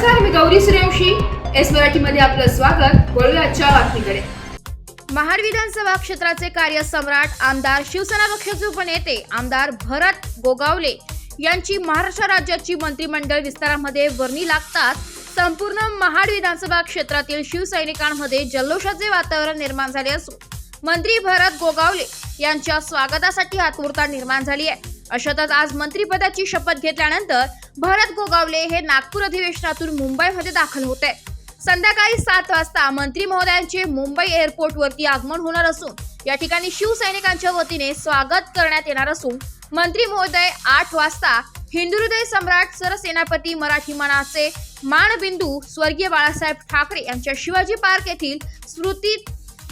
नमस्कार, मी गौरी सूर्यवंशी. एस मराठीमध्ये आपलं स्वागत. वळूया आजच्या बातमीकडे. महाड विधानसभा क्षेत्राचे कार्यसम्राट आमदार शिवसेना पक्षाचे उपनेते आमदार भरत गोगावले यांची महाराष्ट्र राज्याची मंत्रिमंडळ विस्तारामध्ये वर्णी लागतात संपूर्ण महाड विधानसभा क्षेत्रातील शिवसैनिकांमध्ये जल्लोषाचे वातावरण निर्माण झाले असून मंत्री भरत गोगावले यांच्या स्वागतासाठी आतुरता निर्माण झाली आहे. अशातच आज मंत्रिपदाची शपथ घेतल्यानंतर भरत गोगावले हे नागपूर अधिवेशनातून मुंबईमध्ये दाखल होते. संध्याकाळी 7 वाजता मंत्री महोदयांचे मुंबई एअरपोर्टवरती आगमन होणार असून या ठिकाणी शिवसैनिकांच्या वतीने स्वागत करण्यात येणार असून मंत्री महोदय 8 वाजता हिंदुहृदय सम्राट सरसेनापती मराठी मनाचे मानबिंदू स्वर्गीय बाळासाहेब ठाकरे यांच्या शिवाजी पार्क येथील स्मृती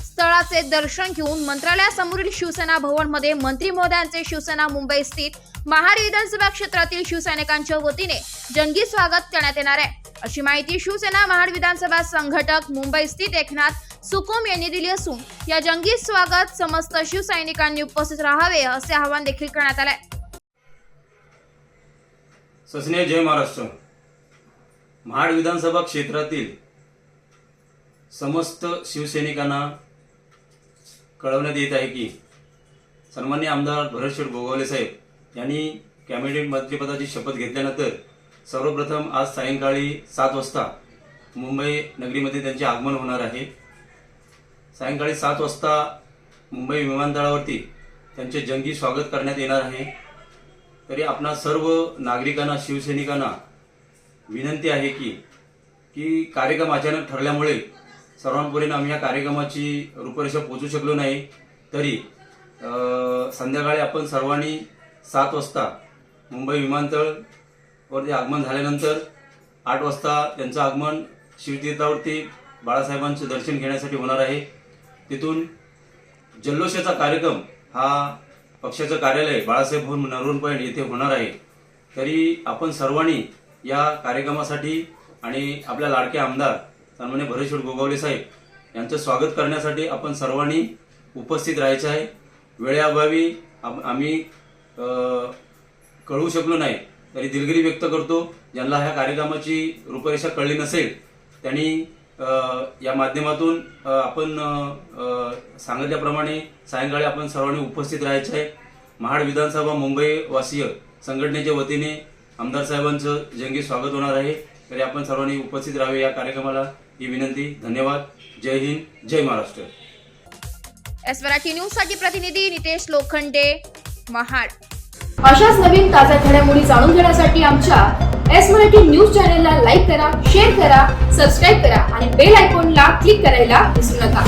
स्थळाचे दर्शन घेऊन मंत्रालयासमोरील शिवसेना भवन मध्ये मंत्री महोदयांचे शिवसेना मुंबई स्थित महाड विधानसभा क्षेत्रातील शिवसैनिकांच्या वतीने जंगी स्वागत करण्यात येणार आहे, अशी माहिती शिवसेना महाड विधानसभा संघटक मुंबई स्थित एकनाथ सुकुम यांनी दिली असून या जंगी स्वागत समस्त शिवसैनिकांनी उपस्थित राहावे असे आवाहन देखील करण्यात आले. सस्नेह जय महाराष्ट्र. महाड विधानसभा क्षेत्रातील समस्त शिवसैनिकांना कळवण्यात येत आहे की सन्माननीय आमदार भरत गोगावले साहेब यांनी कॅबिनेट मंत्रिपदाची शपथ घेतल्यानंतर सर्वप्रथम आज सायंकाळी 7 वाजता मुंबई नगरीमध्ये त्यांचे आगमन होणार आहे. सायंकाळी 7 वाजता मुंबई विमानतळावरती त्यांचे जंगी स्वागत करण्यात येणार आहे. तरी आपणा सर्व नागरिकांना शिवसैनिकांना विनंती आहे की कार्यक्रम अचानक ठरल्यामुळे सर्वांपर्यंत आम्ही या कार्यक्रमाची रूपरेषा पोहोचू शकलो नाही. तरी संध्याकाळी आपण सर्वांनी 7 वाजता मुंबई विमानतळावरती आगमन झाल्यानंतर 8 वाजता त्यांचं आगमन शिवतीर्थावरती बाळासाहेबांचं दर्शन घेण्यासाठी होणार आहे. तिथून जल्लोषाचा कार्यक्रम हा पक्षाचं कार्यालय बाळासाहेब भवन नरवण पॉइंट येथे होणार आहे. तरी आपण सर्वांनी या कार्यक्रमासाठी आणि आपल्या लाडके आमदार सन्माननीय भरत गोगावले साहेब यांचं स्वागत करण्यासाठी आपण सर्वांनी उपस्थित राहायचे आहे. वेळेअभावी आम्ही कळवू शकलो नाही, तरी दिलगिरी व्यक्त करतो. ज्यांना ह्या कार्यक्रमाची रूपरेषा कळली नसेल त्यांनी या माध्यमातून आपण सांगितल्याप्रमाणे सायंकाळी आपण सर्वांनी उपस्थित राहायचे आहे. महाड विधानसभा मुंबई वासीय संघटनेच्या वतीने आमदार साहेबांचं जंगी स्वागत होणार आहे. तरी आपण सर्वांनी उपस्थित राहावे या कार्यक्रमाला ही विनंती. धन्यवाद. जय हिंद, जय महाराष्ट्र. एस मराठी न्यूज साठी प्रतिनिधी नितेश लोखंडे, महाड. अशाच नवीन ताज्या घडामोडी जाणून घेण्यासाठी आमच्या एस मराठी न्यूज चॅनलला लाईक करा, शेअर करा, सबस्क्राईब करा आणि बेल आयकॉनला क्लिक करायला विसरू नका.